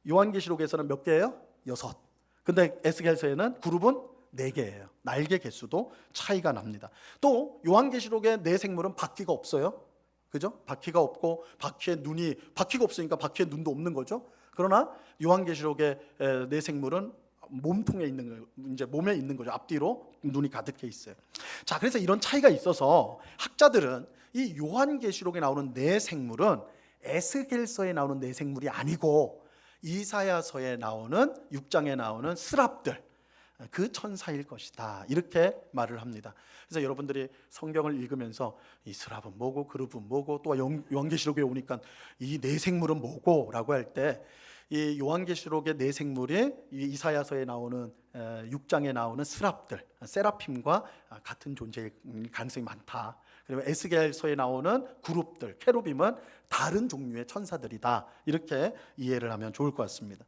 요한계시록에서는 몇 개예요? 6. 근데 에스겔서에는 그룹은 4개예요. 날개 개수도 차이가 납니다. 또 요한계시록의 네 생물은 바퀴가 없어요. 그죠? 바퀴가 없고, 바퀴가 없으니까 바퀴에 눈도 없는 거죠. 그러나 요한계시록의 네 생물은 몸통에 있는 거예요. 이제 몸에 있는 거죠. 앞뒤로 눈이 가득해 있어요. 자, 그래서 이런 차이가 있어서 학자들은 이 요한계시록에 나오는 네 생물은 에스겔서에 나오는 네 생물이 아니고, 이사야서에 나오는 6장에 나오는 스랍들, 그 천사일 것이다, 이렇게 말을 합니다. 그래서 여러분들이 성경을 읽으면서 이 스랍은 뭐고, 그룹은 뭐고, 또 요한계시록에 오니까 이 네 생물은 뭐고 라고 할 때, 이 요한계시록의 네 생물이 이사야서에 나오는 6장에 나오는 스랍들, 세라핌과 같은 존재일 가능성이 많다. 그리고 에스겔서에 나오는 그룹들, 케루빔은 다른 종류의 천사들이다, 이렇게 이해를 하면 좋을 것 같습니다.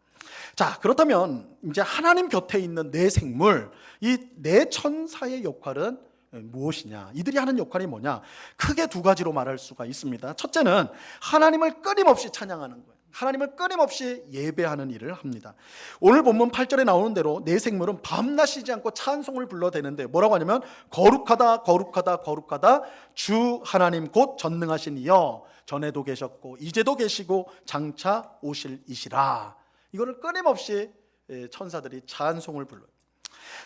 자, 그렇다면 이제 하나님 곁에 있는 네 생물, 이 네 천사의 역할은 무엇이냐? 이들이 하는 역할이 뭐냐? 크게 두 가지로 말할 수가 있습니다. 첫째는 하나님을 끊임없이 찬양하는 거예요. 하나님을 끊임없이 예배하는 일을 합니다. 오늘 본문 8절에 나오는 대로 네 생물은 밤낮 쉬지 않고 찬송을 불러대는데 뭐라고 하냐면 거룩하다 거룩하다 거룩하다 주 하나님 곧 전능하신 이여, 전에도 계셨고 이제도 계시고 장차 오실 이시라. 이거를 끊임없이 천사들이 찬송을 불러요.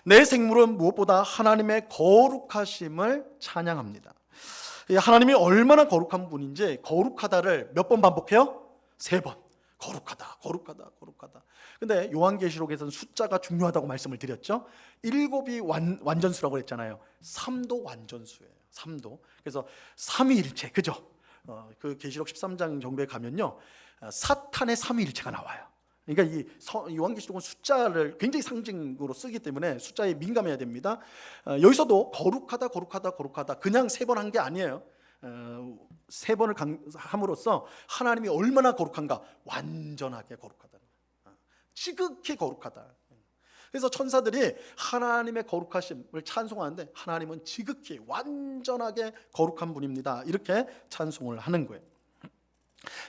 네 생물은 무엇보다 하나님의 거룩하심을 찬양합니다. 하나님이 얼마나 거룩한 분인지 거룩하다를 몇 번 반복해요? 3번. 거룩하다 거룩하다 거룩하다. 근데 요한계시록에서는 숫자가 중요하다고 말씀을 드렸죠. 7이 완전수라고 했잖아요. 3도 완전수예요. 3도. 그래서 삼위일체, 그죠? 그 계시록 13장 정도에 가면요, 사탄의 삼위일체가 나와요. 그러니까 이 요한계시록은 숫자를 굉장히 상징으로 쓰기 때문에 숫자에 민감해야 됩니다. 여기서도 거룩하다 거룩하다 거룩하다 그냥 3번 한 게 아니에요. 3번을 함으로써 하나님이 얼마나 거룩한가, 완전하게 거룩하다, 지극히 거룩하다. 그래서 천사들이 하나님의 거룩하심을 찬송하는데 하나님은 지극히 완전하게 거룩한 분입니다, 이렇게 찬송을 하는 거예요.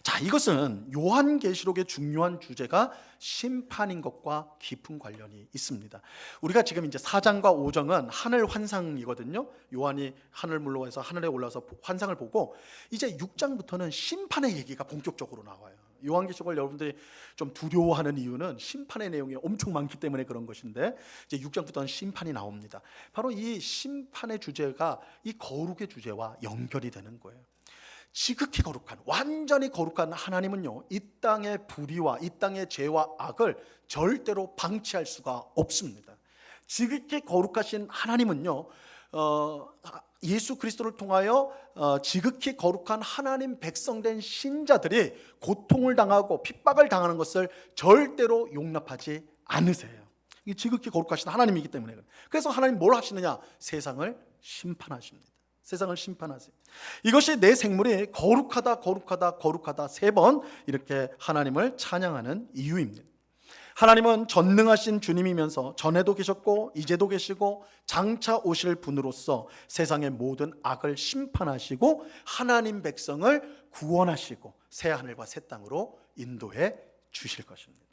자, 이것은 요한계시록의 중요한 주제가 심판인 것과 깊은 관련이 있습니다. 우리가 지금 이제 4장과 5장은 하늘 환상이거든요. 요한이 하늘 물러와서 하늘에 올라서 환상을 보고 이제 6장부터는 심판의 얘기가 본격적으로 나와요. 요한계시록을 여러분들이 좀 두려워하는 이유는 심판의 내용이 엄청 많기 때문에 그런 것인데, 이제 6장부터는 심판이 나옵니다. 바로 이 심판의 주제가 이 거룩의 주제와 연결이 되는 거예요. 지극히 거룩한, 완전히 거룩한 하나님은요, 이 땅의 불의와 이 땅의 죄와 악을 절대로 방치할 수가 없습니다. 지극히 거룩하신 하나님은요, 예수 그리스도를 통하여 지극히 거룩한 하나님 백성된 신자들이 고통을 당하고 핍박을 당하는 것을 절대로 용납하지 않으세요. 이 지극히 거룩하신 하나님이기 때문에. 그래서 하나님 뭘 하시느냐? 세상을 심판하십니다. 세상을 심판하세요. 이것이 내 생물이 거룩하다 거룩하다 거룩하다 3번 이렇게 하나님을 찬양하는 이유입니다. 하나님은 전능하신 주님이면서 전에도 계셨고 이제도 계시고 장차 오실 분으로서 세상의 모든 악을 심판하시고 하나님 백성을 구원하시고 새 하늘과 새 땅으로 인도해 주실 것입니다.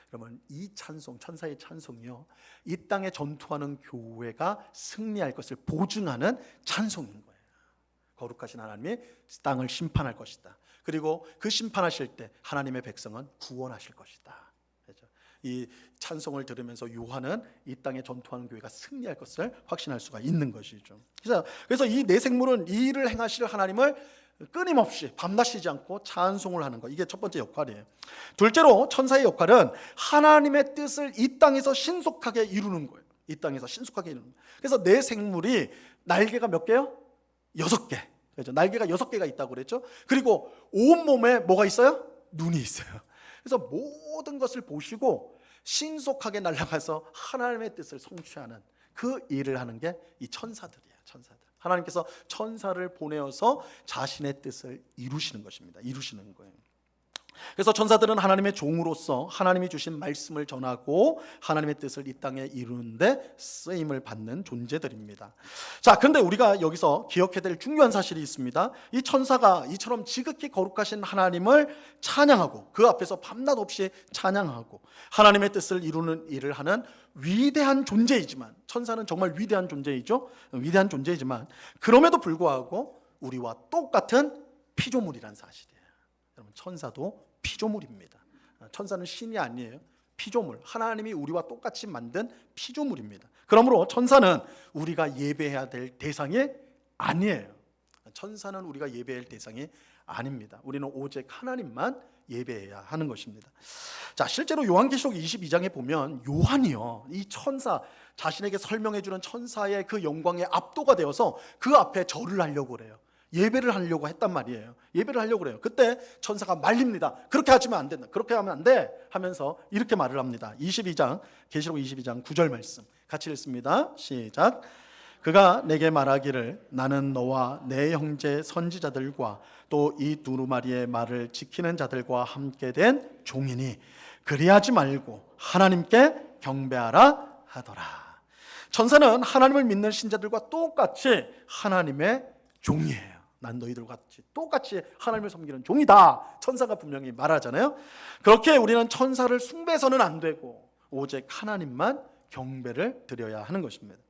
그러면 이 찬송, 천사의 찬송이요, 이 땅에 전투하는 교회가 승리할 것을 보증하는 찬송인 거예요. 거룩하신 하나님이 땅을 심판할 것이다. 그리고 그 심판하실 때 하나님의 백성은 구원하실 것이다. 그렇죠? 이 찬송을 들으면서 요한은 이 땅에 전투하는 교회가 승리할 것을 확신할 수가 있는 것이죠. 그래서 이 네 생물은 이 일을 행하실 하나님을 끊임없이 밤낮 쉬지 않고 찬송을 하는 것, 이게 첫 번째 역할이에요. 둘째로 천사의 역할은 하나님의 뜻을 이 땅에서 신속하게 이루는 거예요. 이 땅에서 신속하게 이루는 거예요. 그래서 네 생물이 날개가 몇 개요? 6개. 그렇죠? 날개가 6개가 있다고 그랬죠. 그리고 온몸에 뭐가 있어요? 눈이 있어요. 그래서 모든 것을 보시고 신속하게 날아가서 하나님의 뜻을 성취하는 그 일을 하는 게 이 천사들이에요. 천사들. 하나님께서 천사를 보내어서 자신의 뜻을 이루시는 것입니다. 이루시는 거예요. 그래서 천사들은 하나님의 종으로서 하나님이 주신 말씀을 전하고 하나님의 뜻을 이 땅에 이루는데 쓰임을 받는 존재들입니다. 자, 그런데 우리가 여기서 기억해야 될 중요한 사실이 있습니다. 이 천사가 이처럼 지극히 거룩하신 하나님을 찬양하고 그 앞에서 밤낮 없이 찬양하고 하나님의 뜻을 이루는 일을 하는 위대한 존재이지만, 천사는 정말 위대한 존재이죠. 위대한 존재이지만 그럼에도 불구하고 우리와 똑같은 피조물이란 사실이에요. 여러분, 천사도 피조물입니다. 천사는 신이 아니에요. 피조물. 하나님이 우리와 똑같이 만든 피조물입니다. 그러므로 천사는 우리가 예배해야 될 대상이 아니에요. 천사는 우리가 예배할 대상이 아닙니다. 우리는 오직 하나님만 예배해야 하는 것입니다. 자, 실제로 요한계시록 22장에 보면 요한이요, 이 천사, 자신에게 설명해 주는 천사의 그 영광에 압도가 되어서 그 앞에 절을 하려고 그래요. 예배를 하려고 했단 말이에요. 예배를 하려고 그래요. 그때 천사가 말립니다. 그렇게 하시면 안 된다. 그렇게 하면 안 돼. 하면서 이렇게 말을 합니다. 22장, 계시록 22장 9절 말씀 같이 읽습니다. 시작. 그가 내게 말하기를 나는 너와 내 형제 선지자들과 또 이 두루마리의 말을 지키는 자들과 함께 된 종이니 그리하지 말고 하나님께 경배하라 하더라. 천사는 하나님을 믿는 신자들과 똑같이 하나님의 종이에요. 난 너희들과 같이 똑같이 하나님을 섬기는 종이다. 천사가 분명히 말하잖아요. 그렇게 우리는 천사를 숭배해서는 안 되고 오직 하나님만 경배를 드려야 하는 것입니다.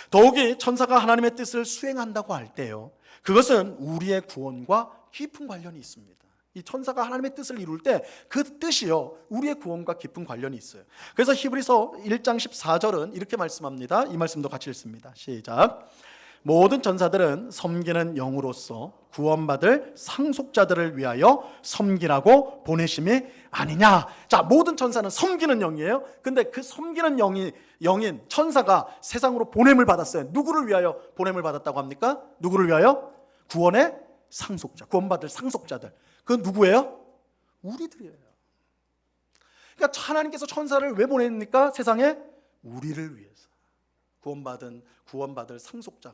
더욱이 천사가 하나님의 뜻을 수행한다고 할 때요, 그것은 우리의 구원과 깊은 관련이 있습니다. 이 천사가 하나님의 뜻을 이룰 때 그 뜻이요, 우리의 구원과 깊은 관련이 있어요. 그래서 히브리서 1장 14절은 이렇게 말씀합니다. 이 말씀도 같이 읽습니다. 시작. 모든 천사들은 섬기는 영으로서 구원받을 상속자들을 위하여 섬기라고 보내심이 아니냐. 자, 모든 천사는 섬기는 영이에요. 근데 그 섬기는 영인 천사가 세상으로 보냄을 받았어요. 누구를 위하여 보냄을 받았다고 합니까? 누구를 위하여? 구원의 상속자, 구원받을 상속자들. 그건 누구예요? 우리들이에요. 그러니까 하나님께서 천사를 왜 보냅니까? 세상에 우리를 위해서. 구원받을 상속자,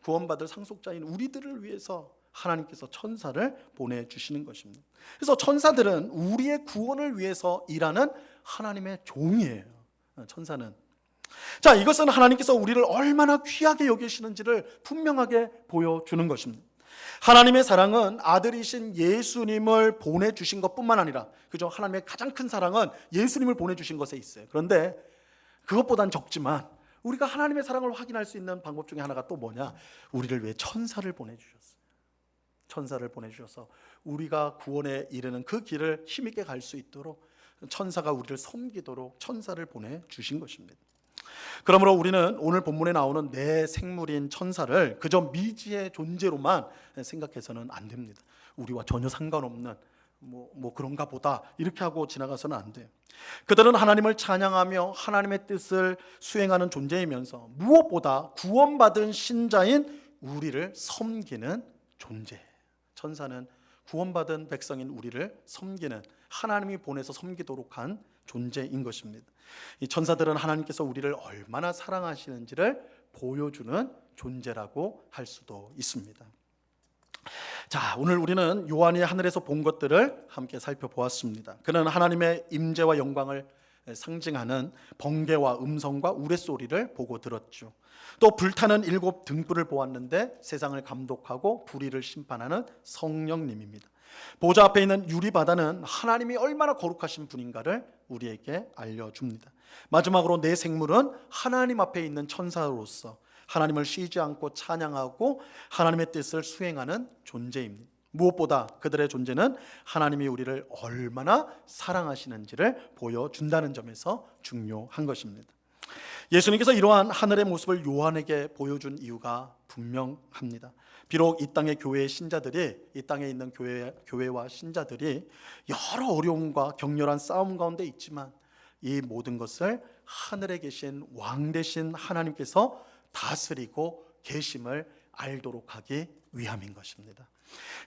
구원받을 상속자인 우리들을 위해서 하나님께서 천사를 보내주시는 것입니다. 그래서 천사들은 우리의 구원을 위해서 일하는 하나님의 종이에요. 천사는. 자, 이것은 하나님께서 우리를 얼마나 귀하게 여기시는지를 분명하게 보여주는 것입니다. 하나님의 사랑은 아들이신 예수님을 보내주신 것뿐만 아니라, 그죠? 하나님의 가장 큰 사랑은 예수님을 보내주신 것에 있어요. 그런데 그것보단 적지만 우리가 하나님의 사랑을 확인할 수 있는 방법 중에 하나가 또 뭐냐? 우리를 위해 천사를 보내주셨어요. 천사를 보내주셔서 우리가 구원에 이르는 그 길을 힘있게 갈 수 있도록 천사가 우리를 섬기도록 천사를 보내주신 것입니다. 그러므로 우리는 오늘 본문에 나오는 내 생물인 천사를 그저 미지의 존재로만 생각해서는 안 됩니다. 우리와 전혀 상관없는 뭐 그런가 보다 이렇게 하고 지나가서는 안 돼요. 그들은 하나님을 찬양하며 하나님의 뜻을 수행하는 존재이면서 무엇보다 구원받은 신자인 우리를 섬기는 존재예요. 천사는 구원받은 백성인 우리를 섬기는, 하나님이 보내서 섬기도록 한 존재인 것입니다. 이 천사들은 하나님께서 우리를 얼마나 사랑하시는지를 보여주는 존재라고 할 수도 있습니다. 자, 오늘 우리는 요한이 하늘에서 본 것들을 함께 살펴보았습니다. 그는 하나님의 임재와 영광을 상징하는 번개와 음성과 우레소리를 보고 들었죠. 또 불타는 7 등불을 보았는데 세상을 감독하고 불의를 심판하는 성령님입니다. 보좌 앞에 있는 유리바다는 하나님이 얼마나 거룩하신 분인가를 우리에게 알려줍니다. 마지막으로 내 생물은 하나님 앞에 있는 천사로서 하나님을 쉬지 않고 찬양하고 하나님의 뜻을 수행하는 존재입니다. 무엇보다 그들의 존재는 하나님이 우리를 얼마나 사랑하시는지를 보여준다는 점에서 중요한 것입니다. 예수님께서 이러한 하늘의 모습을 요한에게 보여준 이유가 분명합니다. 비록 이 땅의 교회의 신자들이, 이 땅에 있는 교회와 신자들이 여러 어려움과 격렬한 싸움 가운데 있지만 이 모든 것을 하늘에 계신 왕 되신 하나님께서 다스리고 계심을 알도록 하기 위함인 것입니다.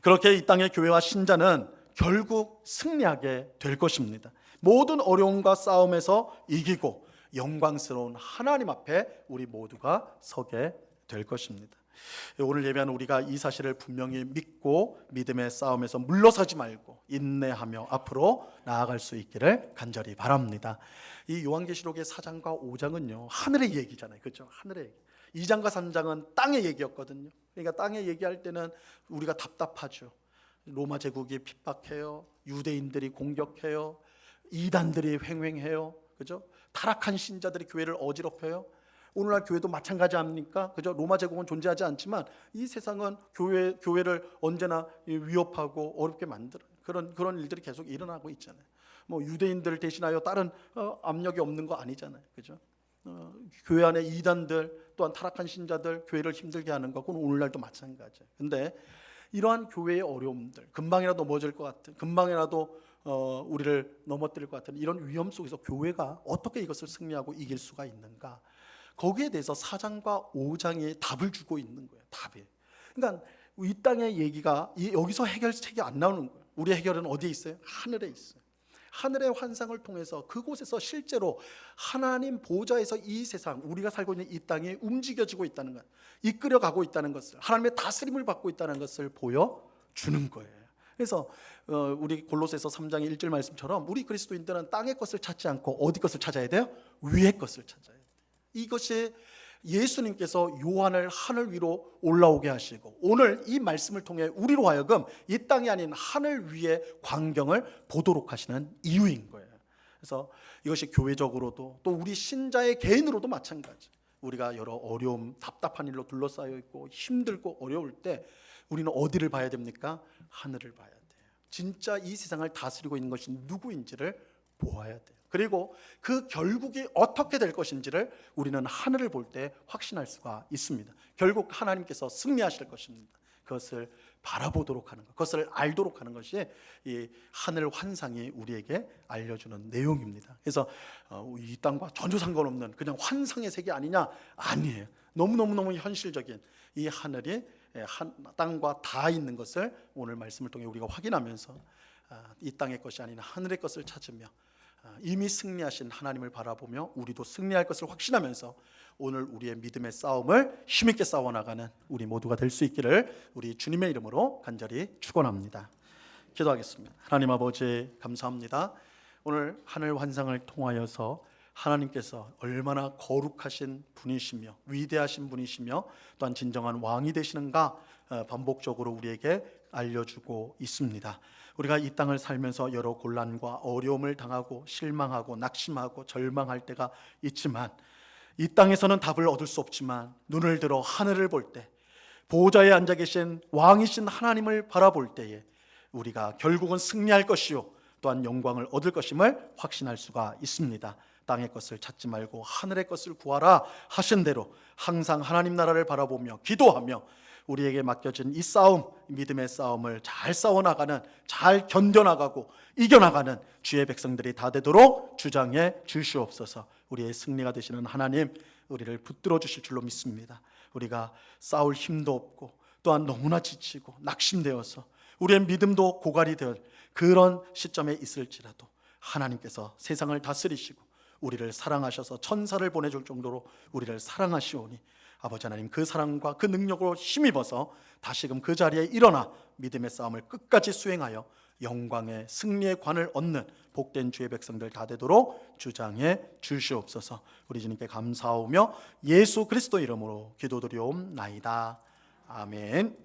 그렇게 이 땅의 교회와 신자는 결국 승리하게 될 것입니다. 모든 어려움과 싸움에서 이기고 영광스러운 하나님 앞에 우리 모두가 서게 될 것입니다. 오늘 예배한 우리가 이 사실을 분명히 믿고 믿음의 싸움에서 물러서지 말고 인내하며 앞으로 나아갈 수 있기를 간절히 바랍니다. 이 요한계시록의 4장과 5장은요 하늘의 얘기잖아요, 그렇죠? 하늘의 얘기. 2장과 3장은 땅의 얘기였거든요. 그러니까 땅의 얘기할 때는 우리가 답답하죠. 로마 제국이 핍박해요. 유대인들이 공격해요. 이단들이 횡행해요. 그죠? 타락한 신자들이 교회를 어지럽혀요. 오늘날 교회도 마찬가지 아닙니까? 그죠? 로마 제국은 존재하지 않지만 이 세상은 교회를 언제나 위협하고 어렵게 만드는 그런 일들이 계속 일어나고 있잖아요. 뭐 유대인들을 대신하여 다른 압력이 없는 거 아니잖아요. 그죠? 교회 안에 이단들 또한 타락한 신자들 교회를 힘들게 하는 것은 오늘날도 마찬가지예요. 근데 이러한 교회의 어려움들, 금방이라도 넘어질 것 같은, 금방이라도 우리를 넘어뜨릴 것 같은 이런 위험 속에서 교회가 어떻게 이것을 승리하고 이길 수가 있는가? 거기에 대해서 4장과 5장이 답을 주고 있는 거예요. 답이. 그러니까 이 땅의 얘기가 여기서 해결책이 안 나오는 거예요. 우리의 해결은 어디에 있어요? 하늘에 있어요. 하늘의 환상을 통해서 그곳에서 실제로 하나님 보좌에서 이 세상, 우리가 살고 있는 이 땅이 움직여지고 있다는 것, 이끌어가고 있다는 것을, 하나님의 다스림을 받고 있다는 것을 보여주는 거예요. 그래서 우리 골로새서 3장의 1절 말씀처럼 우리 그리스도인들은 땅의 것을 찾지 않고 어디 것을 찾아야 돼요? 위의 것을 찾아야 돼요. 이것이 예수님께서 요한을 하늘 위로 올라오게 하시고 오늘 이 말씀을 통해 우리로 하여금 이 땅이 아닌 하늘 위의 광경을 보도록 하시는 이유인 거예요. 그래서 이것이 교회적으로도 또 우리 신자의 개인으로도 마찬가지. 우리가 여러 어려움, 답답한 일로 둘러싸여 있고 힘들고 어려울 때 우리는 어디를 봐야 됩니까? 하늘을 봐야 돼요. 진짜 이 세상을 다스리고 있는 것이 누구인지를 보아야 돼요. 그리고 그 결국이 어떻게 될 것인지를 우리는 하늘을 볼 때 확신할 수가 있습니다. 결국 하나님께서 승리하실 것입니다. 그것을 바라보도록 하는 것, 그것을 알도록 하는 것이 이 하늘 환상이 우리에게 알려주는 내용입니다. 그래서 이 땅과 전혀 상관없는 그냥 환상의 세계 아니냐? 아니에요. 너무너무 현실적인 이 하늘이 땅과 닿아 있는 것을 오늘 말씀을 통해 우리가 확인하면서 이 땅의 것이 아닌 하늘의 것을 찾으며 이미 승리하신 하나님을 바라보며 우리도 승리할 것을 확신하면서 오늘 우리의 믿음의 싸움을 힘있게 싸워나가는 우리 모두가 될 수 있기를 우리 주님의 이름으로 간절히 축원합니다. 기도하겠습니다. 하나님 아버지 감사합니다. 오늘 하늘 환상을 통하여서 하나님께서 얼마나 거룩하신 분이시며 위대하신 분이시며 또한 진정한 왕이 되시는가 반복적으로 우리에게 알려주고 있습니다. 우리가 이 땅을 살면서 여러 곤란과 어려움을 당하고 실망하고 낙심하고 절망할 때가 있지만 이 땅에서는 답을 얻을 수 없지만 눈을 들어 하늘을 볼 때 보호자에 앉아 계신 왕이신 하나님을 바라볼 때에 우리가 결국은 승리할 것이요 또한 영광을 얻을 것임을 확신할 수가 있습니다. 땅의 것을 찾지 말고 하늘의 것을 구하라 하신 대로 항상 하나님 나라를 바라보며 기도하며 우리에게 맡겨진 이 싸움, 믿음의 싸움을 잘 싸워나가는, 잘 견뎌나가고 이겨나가는 주의 백성들이 다 되도록 주장해 주시옵소서. 우리의 승리가 되시는 하나님, 우리를 붙들어 주실 줄로 믿습니다. 우리가 싸울 힘도 없고 또한 너무나 지치고 낙심되어서 우리의 믿음도 고갈이 될 그런 시점에 있을지라도 하나님께서 세상을 다스리시고 우리를 사랑하셔서 천사를 보내줄 정도로 우리를 사랑하시오니 아버지 하나님 그 사랑과 그 능력으로 힘입어서 다시금 그 자리에 일어나 믿음의 싸움을 끝까지 수행하여 영광의 승리의 관을 얻는 복된 주의 백성들 다 되도록 주장해 주시옵소서. 우리 주님께 감사하며 예수 그리스도 이름으로 기도드리옵나이다. 아멘.